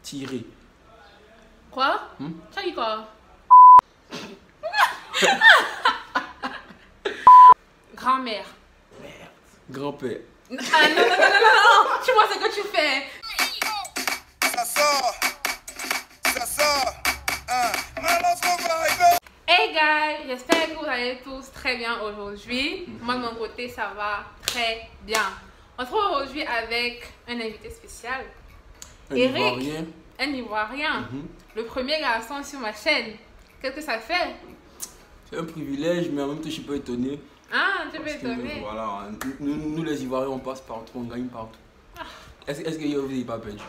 Tirer. Quoi? Ça dit quoi? Grand-mère. Merde. Grand-père. Ah non, non, non, non, non, non. Tu vois ce que tu fais. Ça sort. Hey guys, j'espère que vous allez tous très bien aujourd'hui. Moi de mon côté, ça va très bien. On se retrouve aujourd'hui avec un invité spécial. Eric, un Ivoirien. Le premier garçon sur ma chaîne. Qu'est-ce que ça fait? C'est un privilège, mais en même temps, je suis pas étonné. Ah, tu peux étonner. Voilà, nous les Ivoiriens, on passe partout, on gagne partout. Est-ce que vous n'avez pas perdu?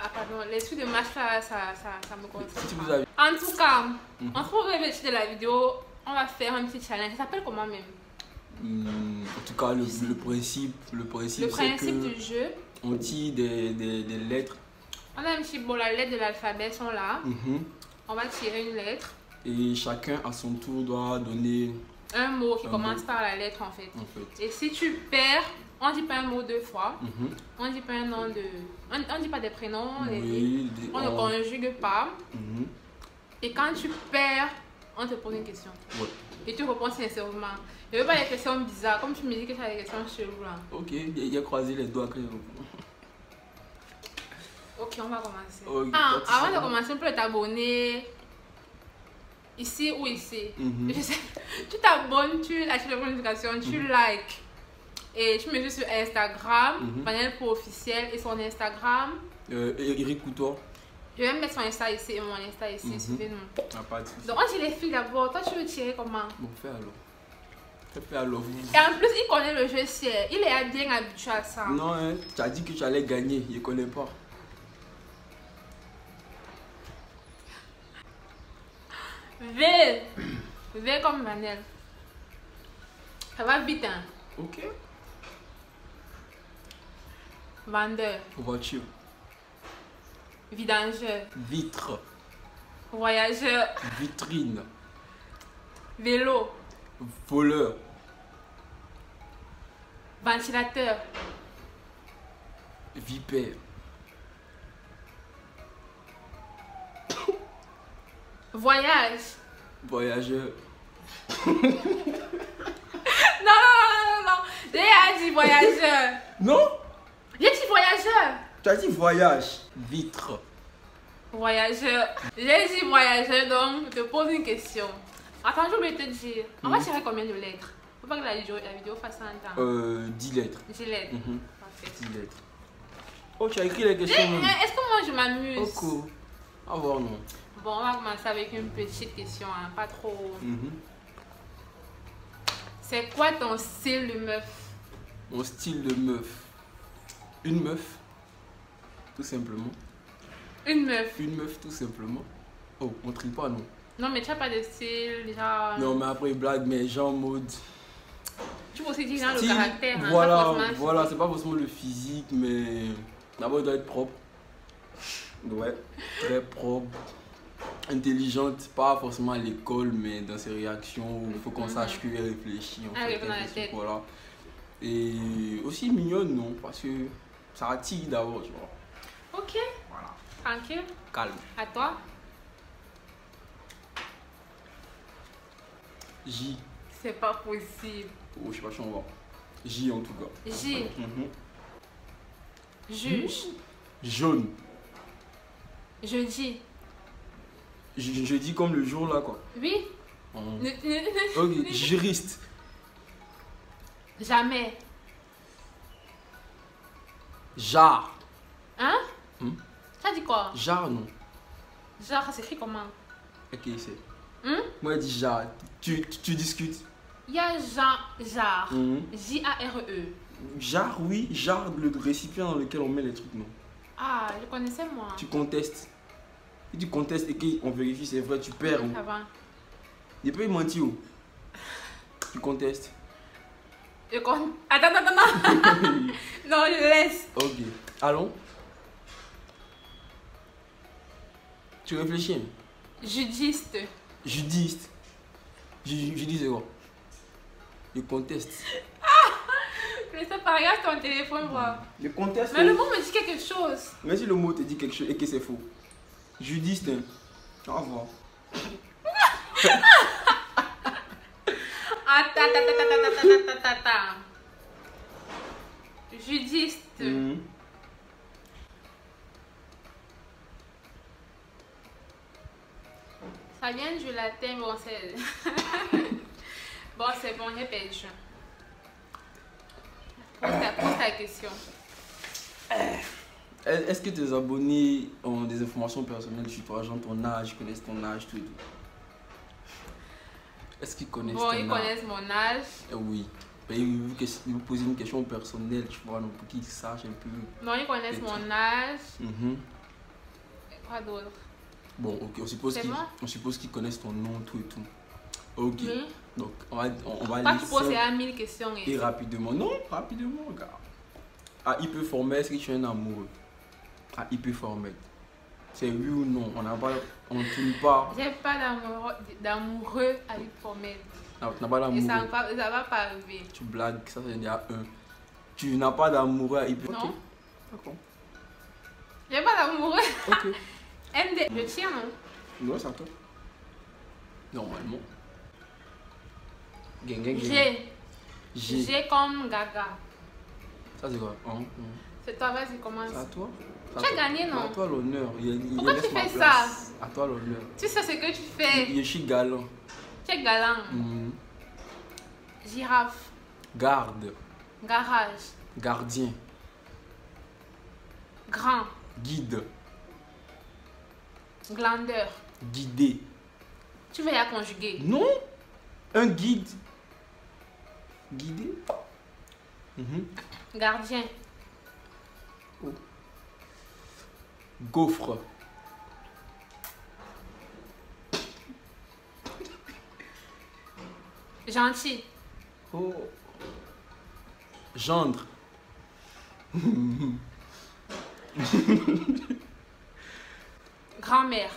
Ah pardon, les trucs de match là, ça me concerne. Si vous avez... En tout cas, on se retrouve au début de la vidéo. On va faire un petit challenge. Ça s'appelle comment même? En tout cas, le principe c'est que du jeu. on tire des lettres. On a un petit bol, les lettres de l'alphabet sont là. On va tirer une lettre. Et chacun à son tour doit donner un mot qui commence par la lettre en fait. Et si tu perds, on dit pas un mot deux fois. On dit pas un nom de... On dit pas des prénoms. Oui, on ne conjugue pas. Et quand tu perds, on te pose une question. Et tu réponds sincèrement. Je ne veux pas des questions bizarres. Comme tu me dis que tu as des questions cheloues là. Ok, il a croisé les doigts. Ok, on va commencer. Okay, avant de commencer, on peut t'abonner. Ici ou ici. Je sais, tu t'abonnes, tu lâches les notifications, tu likes. Et tu me suis sur Instagram, Panel Pro officiel et son Instagram. Eric Couture. Je vais mettre son Insta ici et mon Insta ici, suivez-nous. Pas de soucis. Donc on tire les filles d'abord, toi tu veux tirer comment? Bon, fais alors. Fais alors. Et en plus il connaît le jeu ciel, il est bien habitué à ça. Non, hein, tu as dit que tu allais gagner, il ne connaît pas. V. V comme Manel. Ça va vite hein. Ok. Vendeur. Voiture. Vidangeur. Vitre. Voyageur. Vitrine. Vélo. Voleur. Ventilateur. Vipère. Voyage. Voyageur. Non, j'ai dit voyageur. Non? J'ai dit voyageur. Tu as dit voyage. Vitre. Voyageur. J'ai dit voyageur, donc je te pose une question. Attends, je vais te dire. On va tirer combien de lettres? Faut pas que la vidéo fasse un temps. 10 lettres. 10 lettres. Parfait. 10 lettres. Oh, tu as écrit les questions. Est-ce que moi je m'amuse? Oh, cool. À voir, non. Bon, on va commencer avec une petite question, hein, pas trop. C'est quoi ton style de meuf? Mon style de meuf. Une meuf. Tout simplement. Une meuf? Une meuf, tout simplement. Oh, on trie pas, non? Non, mais tu n'as pas de style, genre... Non, mais après, blague, mais genre mode... Tu peux aussi dire genre le caractère, hein, voilà, c'est pas forcément le physique, mais... D'abord, il doit être propre. Ouais, très propre. Intelligente, pas forcément à l'école, mais dans ses réactions, il faut qu'on sache qu'elle réfléchit. En fait, dans la tête. Voilà. Et aussi mignonne, non? Parce que ça attire d'abord, tu vois. Ok. Voilà. Tranquille. Calme. À toi? J. C'est pas possible. Oh, je sais pas si on va. J en tout cas. J. Juge. Jaune. Jeudi. Je dis comme le jour là, quoi. Oui. Ok, juriste. Jamais. Jar. Hein? Ça dit quoi? Jar, non. Genre, ça s'écrit comment? Ok, c'est. Moi, je dis jar. Tu discutes. Il y a jar. J-A-R-E. Jar, oui. Jar, le récipient dans lequel on met les trucs, non. Ah, je connaissais moi. Tu contestes. Si tu contestes et qu'on vérifie c'est vrai, tu perds. Ça va. Il peut y mentir. Tu contestes. Attends. Non, je laisse. Ok. Allons. Tu réfléchis. Judiste. Judiste. Je dis c'est quoi? Je conteste. Mais ça pas, regarde ton téléphone, voir. Le contexte. Mais le mot me dit quelque chose. Mais si le mot te dit quelque chose et que c'est faux. Judiste, hein. Au revoir. Attends. Judiste. Ça vient du latin, bon c'est... Bon c'est bon, j'ai perdu. Pose ta question. Est-ce que tes abonnés ont des informations personnelles sur toi, genre ton âge, connaissent ton âge, tout et tout? Est-ce qu'ils connaissent ton âge? Bon, ils connaissent mon âge. Oui. Mais ils vous posent une question personnelle, tu vois, donc pour qu'ils sachent un peu. Non, ils connaissent mon âge. Mhm. Quoi d'autre? Bon, ok, on suppose qu'ils connaissent ton nom, tout et tout. Ok. Oui. Donc, on va Pas aller tu poses à 1000 questions. et rapidement. Non, rapidement, regarde. Ah, il peut former, est-ce que tu es un amoureux? Ah, il peut former. C'est oui ou non? On ne tourne pas. J'ai pas d'amoureux à lui promettre. Non, tu n'as pas Et d'amoureux. ça va pas arriver. Tu blagues, ça c'est déjà un. Tu n'as pas d'amoureux à hyper. Non. Ok. D'accord. J'ai pas d'amoureux. Ok. MD. Je tiens, non? Ouais, c'est à toi. Normalement. Gang, gang, gang. G. G. G comme Gaga. Ça c'est quoi? C'est toi, vas-y, commence. C'est à toi. Tu as gagné, non? À toi l'honneur. Pourquoi tu fais ça? À toi l'honneur. Tu sais ce que tu fais. Je suis galant. Tu es galant. Girafe. Garde. Garage. Gardien. Grand. Guide. Glandeur. Guider. Tu veux la conjuguer? Non. Un guide. Guider. Gardien. Oh. Gaufre. Gentil. Oh. Gendre. Grand-mère.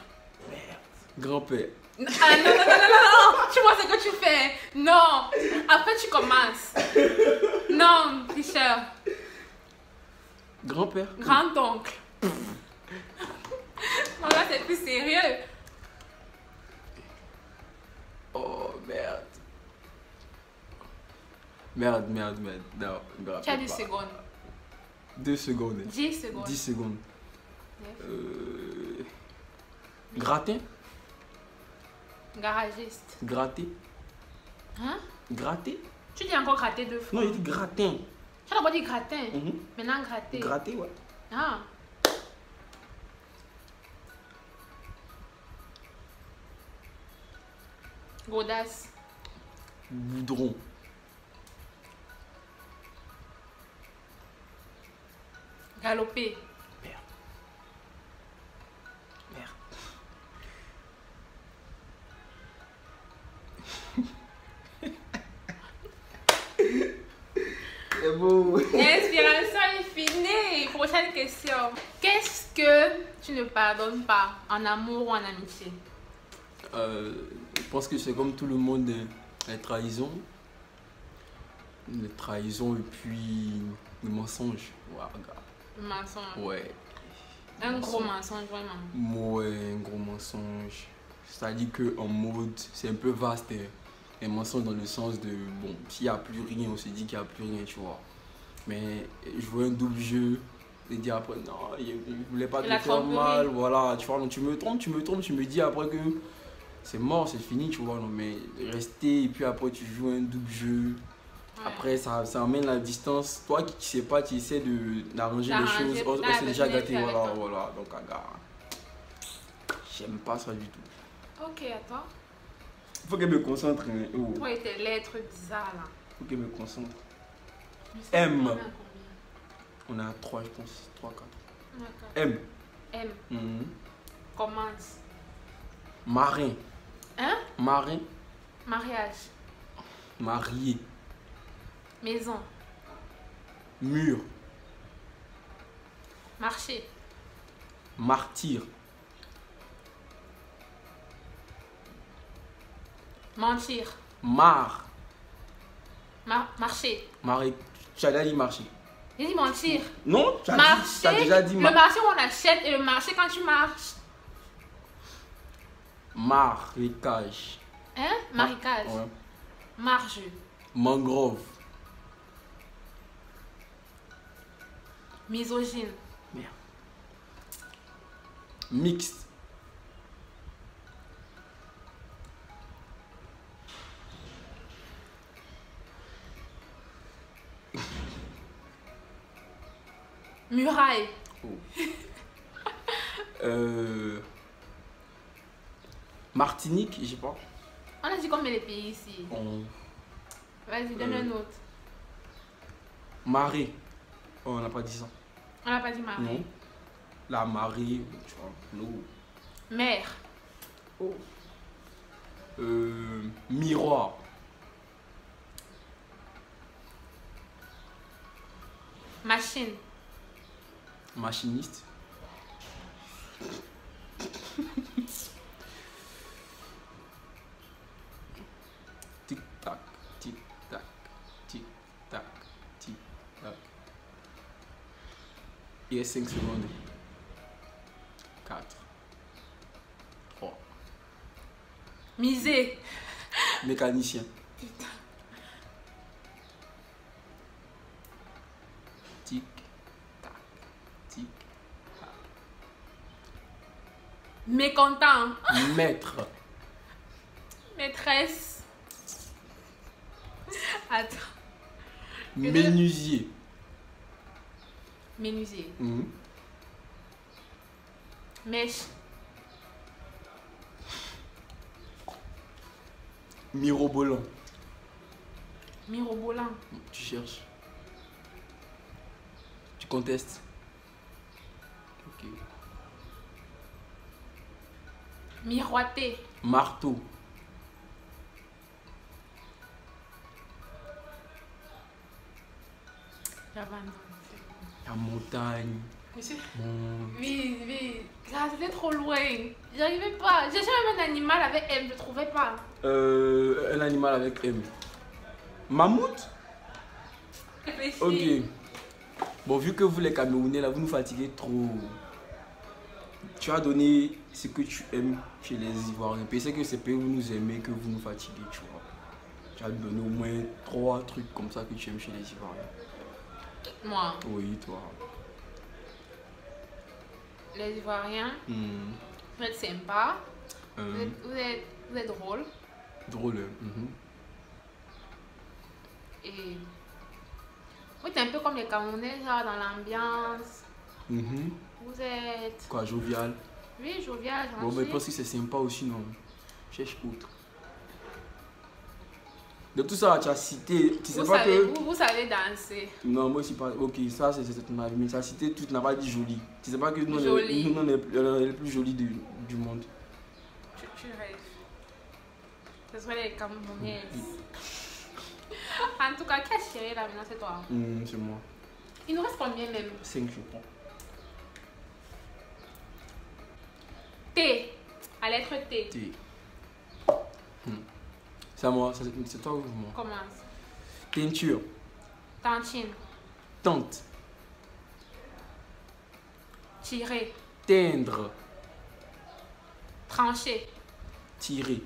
Grand-père. Ah non. Tu vois ce que tu fais. Non. Après tu commences. Non, tricheur. Grand-père. Grand-oncle. Non, là c'est plus sérieux. Oh merde. Merde. Non, je me Tu as rappelle 10 pas. secondes. 2 secondes. 10 secondes. 10 secondes. Yes. Gratin. Garagiste. Gratter. Hein? Gratter. Tu dis encore gratter deux fois. Non, il dit gratin. Tu as d'abord dit gratin. Mhm. Maintenant gratter. Gratter, ouais. Ah. Godasse. Goudron. Galoper. Merde. C'est beau. L'inspiration est finie. Prochaine question. Qu'est-ce que tu ne pardonnes pas en amour ou en amitié? Je pense que c'est comme tout le monde, les trahisons. Les trahisons et puis le mensonge. Ouais, regarde. Le mensonge. Ouais. Un gros mensonge, vraiment. Ouais, un gros mensonge. C'est-à-dire qu'en mode, c'est un peu vaste. Un mensonge dans le sens de, bon, s'il n'y a plus rien, on se dit qu'il n'y a plus rien, tu vois. Mais jouer un double jeu et dire après, non, il ne voulait pas te La faire tromperie. mal, voilà. Tu vois, donc tu me trompes, tu me dis après que c'est mort, c'est fini, tu vois. Non, mais rester et puis après tu joues un double jeu. Ouais. Après, ça amène la distance. Toi qui sais pas, tu essaies d'arranger les D'arranger, choses. On la s'est déjà personne est gâté, avec voilà, toi. voilà. Donc, regarde. J'aime pas ça du tout. Ok, attends. Faut qu'elle me concentre. Hein. Oh. Toi et tes lettres bizarres là. Faut qu'elle me concentre. Je sais M. pas combien. On est à 3, je pense. 3, 4. D'accord. M. M. Mhm. Commence. Marin. Hein? Marin. Mariage. Marié. Maison. Mur. Marché. Martyr. Mentir. Mar. Marché. Marais. Tu as déjà dit marché. J'ai dit mentir. Non, tu as Marcher, déjà dit le marché où on achète et le marché quand tu marches. marécage. Hein? Marécage. Ouais. Marge. Mangrove. Misogyne. Merde. Mixte. Muraille. Martinique, je sais pas. On a dit combien les pays ici? Vas-y, donne un autre. Marée. Oh, on n'a pas dit ça. On n'a pas dit marée. Non. La marée, tu vois, l'eau. Mer. Oh. Miroir. Machine. Machiniste. Tic tac, tic tac, tic tac, tic tac. Il y a 5 secondes. 4, 3. Miser. Mécanicien. Putain. Tic tac, tic tac. Mécontent. Maître. Maîtresse. Attends. Menuisier. Menuisier. Mhm. Mèche. Mirobolant. Mirobolant. Tu cherches. Tu contestes. Ok. Miroiter. Marteau. J'avais un La montagne. Monsieur. Mon... Oui, oui. Là, c'était trop loin. J'arrivais pas. J'ai jamais vu un animal avec M, je trouvais pas. Un animal avec M. Mammouth. Réfléchis. Ok. Bon, vu que vous les Camerounais, là, vous nous fatiguez trop. Tu as donné ce que tu aimes chez les Ivoiriens. Puis c'est que c'est que vous nous aimez que vous nous fatiguez, tu vois. Tu as donné au moins 3 trucs comme ça que tu aimes chez les Ivoiriens. Moi, Oui, toi. les Ivoiriens, Hmm. vous êtes sympa. Euh, Vous êtes drôle. Drôle. Mhm. Et vous êtes un peu comme les Camerounais, genre dans l'ambiance. Mhm. Vous êtes, Quoi, jovial. oui, jovial, Bon, mais je gentil. pense que c'est sympa aussi, non? Cherche autre. De tout ça, tu as cité. Tu sais Vous pas savez, que. vous savez danser. Non, moi aussi pas. Ok, ça c'est ton avis. Mais tu as cité tout, tu n'as pas dit joli. Tu sais pas que nous, Joli. nous on est les plus jolis du monde. Tu rêves. Ce serait les Camerounais. En tout cas, qui a tiré là maintenant? C'est toi. C'est moi. Il nous reste combien même? 5, je prends. T. À lettre T. T. C'est à moi, c'est toi ou moi? Commence. Teinture. Tantine. Tente. Tirer. Teindre. Trancher. Tirer.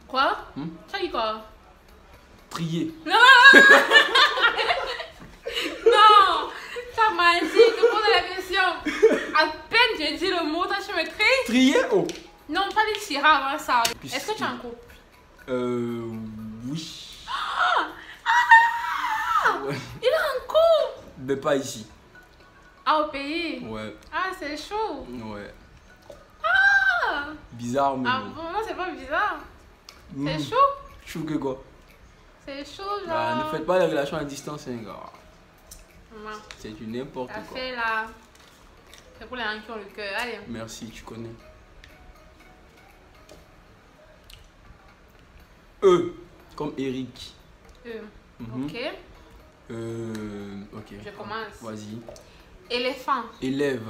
Quoi? Hmm? Tu as dit quoi? Trier. Non! Ça m'a dit de poser la question. À peine j'ai dit le mot, toi tu me tries. Trier? Oh. Non, pas les tirer avant ça. Puis Est-ce que tu es en couple? Oui. Ouais. Il est en couple! Mais pas ici. Ah, au pays? Ouais. Ah, c'est chaud. Ouais. Ah, Bizarre, mais ah bon. bon, non, c'est pas bizarre. C'est Hmm. chaud. Chou que quoi? C'est chaud, genre. Ah, ne faites pas les relations à distance, hein, gars. Maman, C'est du n'importe t'as quoi. fait là. C'est pour les gens qui ont le cœur. Allez. Merci, tu connais. E, comme Eric. Mhm. Ok. Ok. Je commence. Vas-y. Éléphant. Élève.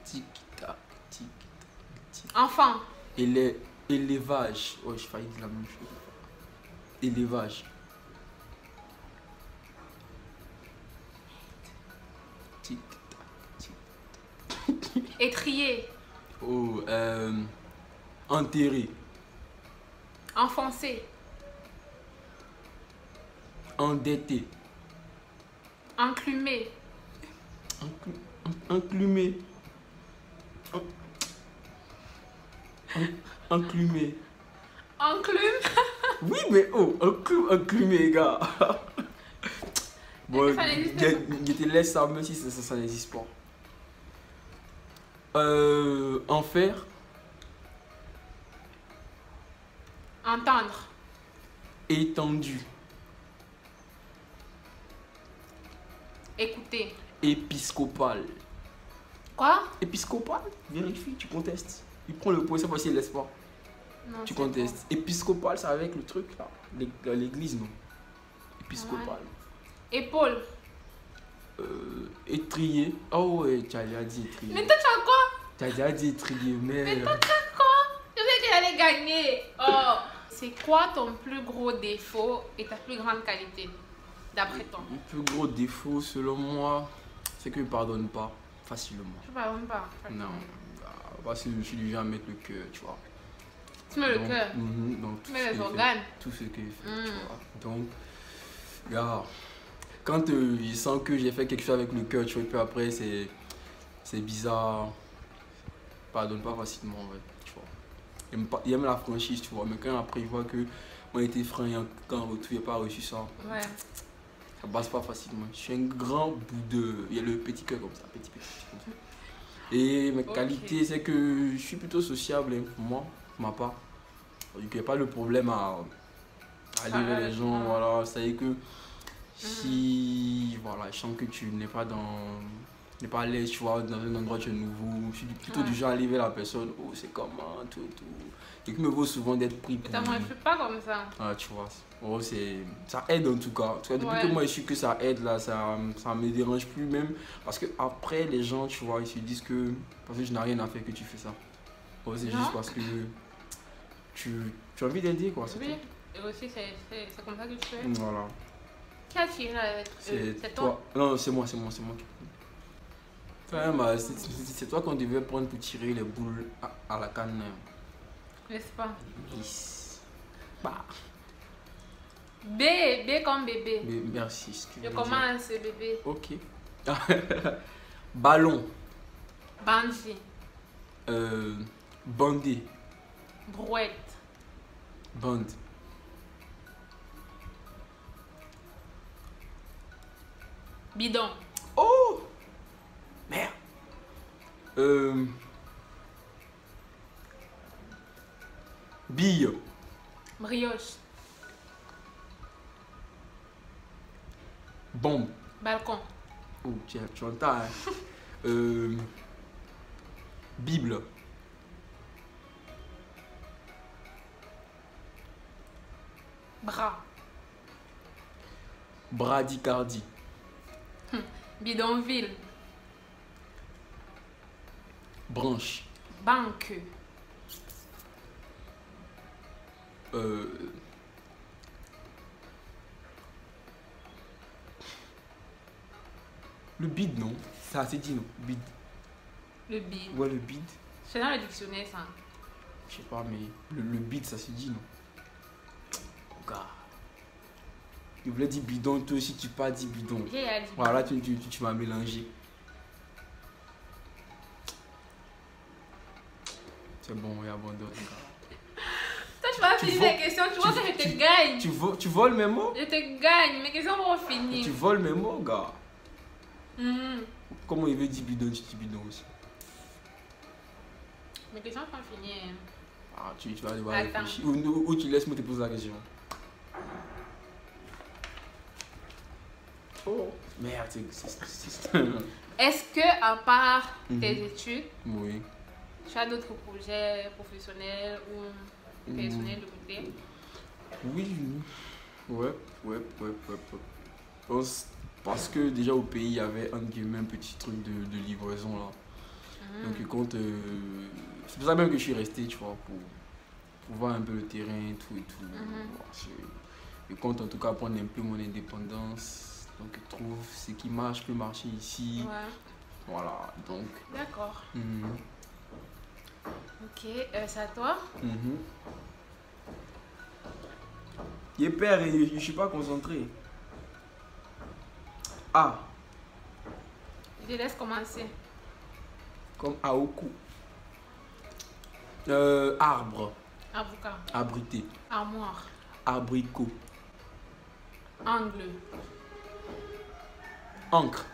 Tic tac, tic tac, tic. Enfant. Élevage. Oh, je failli dire la même chose. Élevage. Tic, tac, tic. Étrier. Oh, enterré. Enfoncé. Endetté. Enclumé. Enclumé. Enclumé. Enclume. Oui, mais oh, enclumé, gars. Bon, Ça n'existe je te laisse ça, même si ça n'existe pas. Enfer. Entendre. Étendu. Écouter. Épiscopal. Quoi? Épiscopal? Vérifie, tu contestes. Il prend le point, cette fois-ci, il laisse pas. Non, Tu c'est contestes. Épiscopal, c'est avec le truc là. L'église, non? Épiscopal. bon. Épaule. Étrier. Oh ouais, tu as déjà dit étrier. Mais toi, tu as quoi? Tu as déjà dit étrier, mais. Toi, tu as quoi? Je sais que j'allais gagner. Oh. C'est quoi ton plus gros défaut et ta plus grande qualité, d'après toi? Le plus gros défaut, selon moi, c'est que je ne pardonne pas facilement. Je ne pardonne pas. Non. Parce que je suis du genre à mettre le cœur, tu vois. Tu mets le Donc, cœur. donc, Tu mets les organes. tout ce que je fais, tu vois. Donc, gars, quand je sens que j'ai fait quelque chose avec le cœur, tu vois, et puis après, c'est bizarre. Je pardonne pas facilement, ouais, tu vois. Il aime la franchise, tu vois, mais quand après, il voit que on a été franc et qu'en retour, il n'a pas reçu ça. Ouais. Ça passe pas facilement. Je suis un grand bout de. Il y a le petit cœur comme ça, petit comme ça. Et mes qualités, c'est que je suis plutôt sociable, hein, pour moi, pour ma part. Donc, il n'y a pas le problème à aller vers les gens, voilà. C'est que si voilà, je sens que tu n'es pas à l'aise, tu vois, dans un endroit tu es nouveau, je suis plutôt du genre à aller vers la personne, oh c'est comment, tout. Et qui me vaut souvent d'être pris pour. Moi, je suis pas comme ça. Ah, tu vois, oh, ça aide en tout cas. Tu vois, depuis que moi je suis que ça aide là, ça me dérange plus même. Parce que après les gens, tu vois, ils se disent que parce que je n'ai rien à faire que tu fais ça. Oh, c'est juste parce que tu as envie d'aider quoi. Oui, et aussi c'est comme ça que tu fais. Voilà. Qui a tiré la lettre? C'est toi? Non, c'est moi. Enfin, bah, c'est toi qu'on devait prendre pour tirer les boules à la canne. N'est-ce pas? Yes. Bah. B comme bébé. Merci. Je commence bébé. Ok. Ballon. Bandit. Bandé. Brouette. Bande. Bidon. Oh merde. Bille. Brioche. Bombe. Balcon. Oh, tu entends, hein. Bible. Bras. Bradycardie. Bidonville. Branche. Banque. Le bide, non? Ça c'est dit, non? Bide. Le bide. Ouais, le bide. C'est dans le dictionnaire, ça. Je sais pas, mais le bide, ça se dit, non? Oh, gars. Il voulait dire bidon, toi aussi tu pas dit bidon. J'ai dit. Voilà, tu m'as mélangé. C'est bon, il abandonne. Toi, tu vas finir les questions, tu vois que je te gagne. Tu voles mes mots? Je te gagne, mes questions vont finir. Tu voles mes mots, gars. Mhm. Comment il veut dire bidon, tu dis bidon aussi. Mes questions sont finies. Ah, tu vas devoir Attends. réfléchir. Ou tu laisses moi te poser la question. Oh, merde, c'est... Est-ce que, à part Mhm. tes études, Oui. tu as d'autres projets professionnels ou personnels de côté? Oui, ouais. Parce que déjà au pays, il y avait un petit truc de livraison là. Donc il compte... c'est pour ça même que je suis resté, tu vois, pour voir un peu le terrain et tout. Bon, Je compte en tout cas prendre un peu mon indépendance. Donc je trouve ce qui marche peut marcher ici. Ouais. Voilà, donc. D'accord. Mhm. Ok, c'est à toi. Mhm. Il est père et je suis pas concentré. A. Je laisse commencer. Comme Aoku. Arbre. Avocat. Abrité. Armoire. Abricot. Angle. Encre.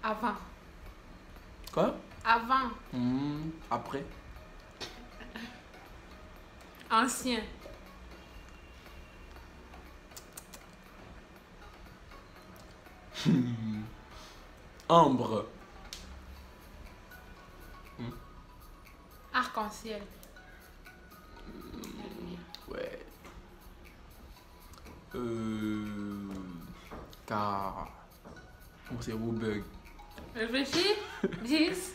Avant. Quoi? Avant. Après. Ancien. Ambre. Arc-en-ciel. Ouais. Car. Mon cerveau bug. Réfléchis. 10.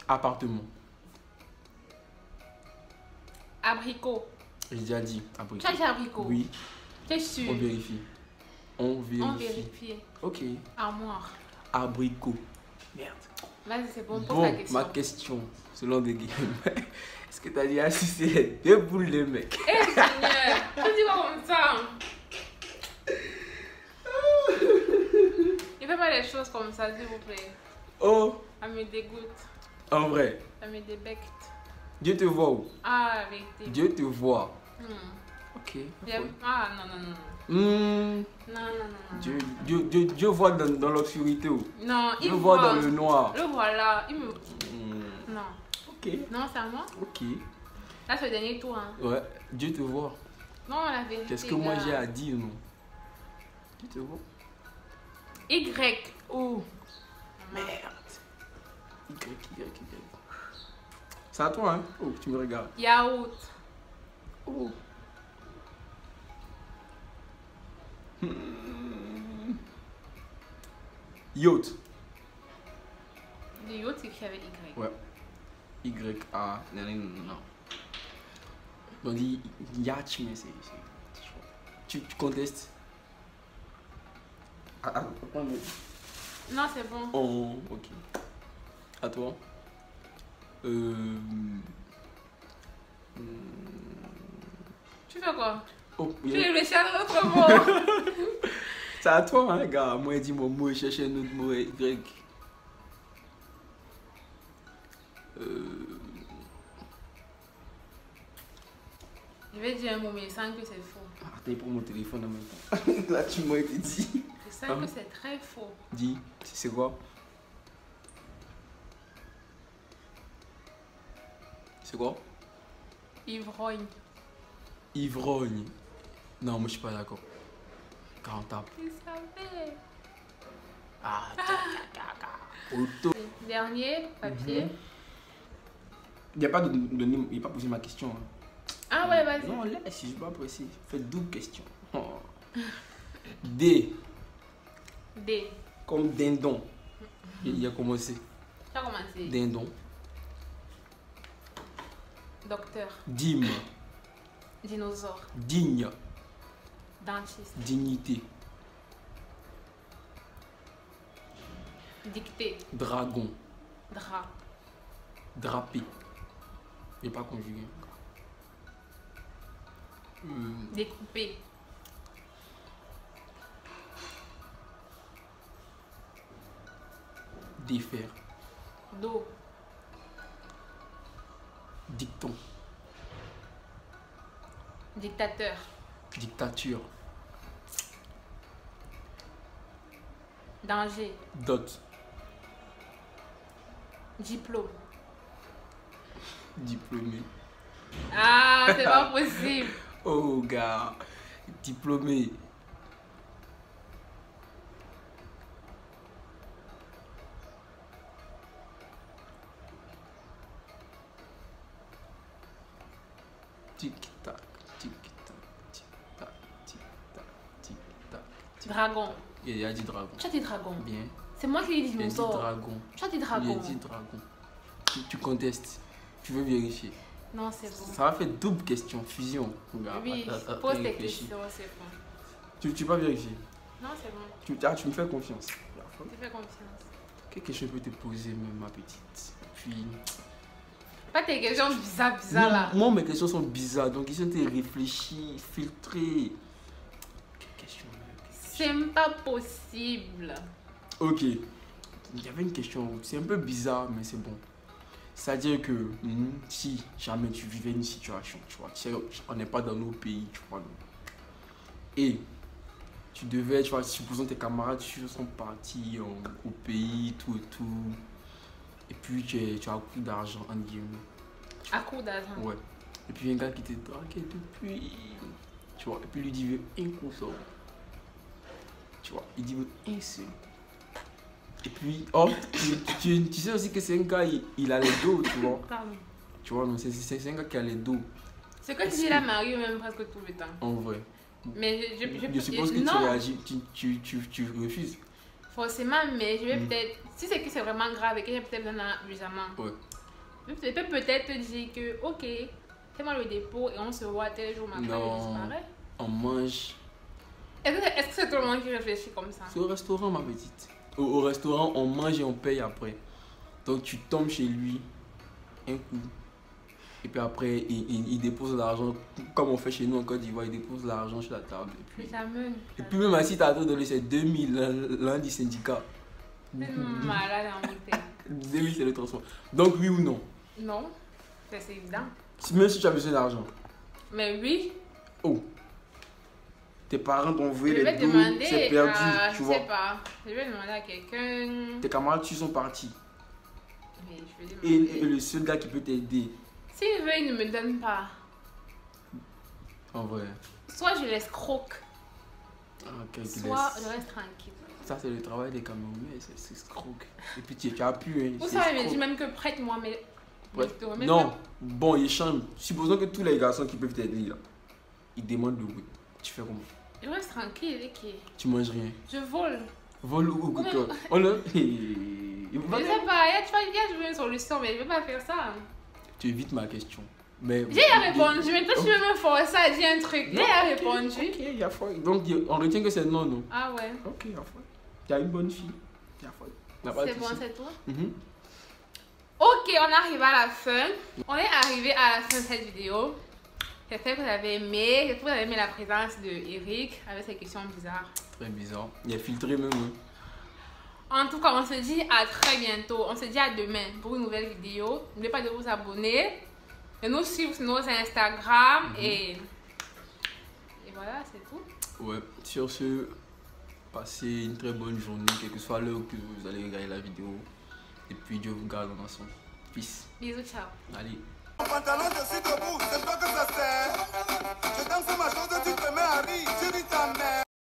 Appartement. Abricot. J'ai déjà dit abricot. Tu as dit abricot? Oui. T'es sûr? On vérifie. On vérifie. On vérifie. Ok. Armoire. Abricot. Merde. Vas-y, c'est bon, pose Bon, la question. ma question, selon des guillemets, est-ce que t'as déjà assisté les deux boules de mec? Eh Seigneur, tu dis pas comme ça. Il fait pas des choses comme ça, s'il vous plaît. Oh, Ça me dégoûte. en vrai, Ça me débecte. Dieu te voit où? Ah, la vérité. Dieu te voit. Ok. Ah, non, non, non. Hmm, Non, non, non, non. Dieu voit dans l'obscurité où? Non, il Dieu voit dans le noir. Le voilà. Il me... Hmm, Non. ok. Non, c'est à moi. Ok. Là, c'est le dernier tour. Hein. Ouais, Dieu te voit. Non, la vérité. Qu'est-ce que moi gars. j'ai à dire, non? Dieu te voit. Y. Oh, merde. Y. C'est à toi, hein? Oh, tu me regardes. Yaourt. Oh. Yacht. Le yaourt, c'est écrit avec Y. Ouais. Y-A. Non. On dit yacht, mais c'est. Tu contestes? Attends, mais. Non, c'est bon. Oh, ok. À toi. Tu fais quoi? Oh, Tu réfléchis à notre mot. c'est à toi, hein, gars. Moi, dis mon mot et cherche un autre mot Y. Je vais dire un mot, mais je sens que c'est faux. Attends, pour mon téléphone en même temps. Là, tu m'as été dit. Je sens que c'est très faux. Dis, c'est quoi? C'est quoi? Ivrogne. Ivrogne. Non, moi je suis pas d'accord. 40 ans. Tu savais. Ah, auto. Dernier, papier. Il n'y a pas il pas posé ma question. Hein. Ah ouais, vas-y. Non, laisse, je suis pas pressé. Faites double question. Oh. D. D. Comme dindon. Il a commencé. Tu as commencé. Dindon. Docteur. Dîme. Dinosaure. Digne. Dentiste. Dignité. Dictée. Dragon. Drap. Drapé. Il n'est pas conjugué. Découpé. Défaire. Dos. Dicton. Dictateur. Dictature. Danger. Dot. Diplôme. Diplômé. Ah, c'est pas possible. Oh, gars. Diplômé. Tic-tac, tic-tac, tic-tac, tic-tac, tic-tac. Dragon. Il a dit dragon. Tu as dit dragon. Bien. C'est moi qui ai dit Il a dit dinosaure. dragon. Tu as dit Il dragon. a dit dragon. Tu contestes. Tu veux vérifier. Non, c'est bon. Ça va faire double question, fusion. Regarde, Oui, pose tes questions, c'est bon. Tu peux pas vérifier. Non, c'est bon. Tu me fais confiance. Tu fais confiance. Quelle question je peux te poser, même, ma petite? Puis. Pas tes questions bizarres là. Moi, mes questions sont bizarres, donc ils sont réfléchis, filtrés. Quelle question? C'est pas possible. Ok. Il y avait une question, c'est un peu bizarre, mais c'est bon. C'est-à-dire que si jamais tu vivais une situation, tu vois, on n'est pas dans nos pays, tu vois. Et tu devais, tu vois, supposons tes camarades sont partis au pays, tout et tout. Et puis tu as un coup d'argent, en guillemets. À coup d'argent? Ouais. Et puis un gars qui t'est dragué depuis. Tu vois, et puis lui dit veut un coup ça. Tu vois, il dit veut un seul. Et puis, oh, tu sais aussi que c'est un gars, il a les dos, tu vois. Pardon. Tu vois, non, c'est un gars qui a les dos. C'est que tu dis la Marie même presque tout le temps. En vrai. Mais je suppose que tu réagis, tu refuses. Forcément, mais je vais peut-être. Si c'est que c'est vraiment grave et que j'ai peut-être besoin d'un amusement. Ouais. Je peux peut-être te dire que, ok, fais-moi le dépôt et on se voit tel jour, ma je disparais. On mange. Est-ce que c'est tout le monde qui réfléchit comme ça? C'est au restaurant, ma petite. Au restaurant, on mange et on paye après. Donc tu tombes chez lui, un coup. Et puis après, il dépose l'argent, comme on fait chez nous en Côte d'Ivoire, il dépose l'argent sur la table. Et puis même si tu as donné ces 2000 l'un du syndicat. C'est malade en montagne. 2000 c'est le transport. Donc oui ou non? Non, c'est évident. Même si tu as besoin d'argent. Mais oui. Oh. Tes parents t'ont envoyé les dos, c'est perdu, tu vois. Je sais pas. Je vais demander à quelqu'un. Tes camarades, tu sont partis. Mais je vais demander. Et le seul gars qui peut t'aider. S'il veut, il ne me donne pas. En vrai. Soit je laisse croque. Soit je reste tranquille. Ça, c'est le travail des Camerounais, c'est escroc. Et puis tu as pu. Ou ça, il me dit même que prête-moi mes. Non, bon, il change. Supposons que tous les garçons qui peuvent t'aider là, ils demandent le oui. Tu fais comment? Je reste tranquille, ok. Tu manges rien. Je vole. Vole ou quoi? Oh là. Je sais pas, tu vois, je veux une solution, mais je vais pas faire ça. Tu évites ma question. J'ai répondu, mais toi tu veux me forcer à dire un truc. J'ai répondu. Ok, il y a foi. Donc on retient que c'est non, non? Ah ouais. Ok, il y a foi. Tu as une bonne fille. Il y a foi. C'est bon, c'est tout? Ok, on arrive à la fin. On est arrivé à la fin de cette vidéo. J'espère que vous avez aimé. J'espère que vous avez aimé la présence de Eric avec ses questions bizarres. Très bizarre. Il est filtré même. En tout cas, on se dit à très bientôt. On se dit à demain pour une nouvelle vidéo. N'oubliez pas de vous abonner, de nous suivre sur nos Instagram et voilà, c'est tout. Ouais, sur ce, passez une très bonne journée, quelle que soit l'heure que vous allez regarder la vidéo. Et puis Dieu vous garde en ensemble. Peace. Bisous, ciao. Allez.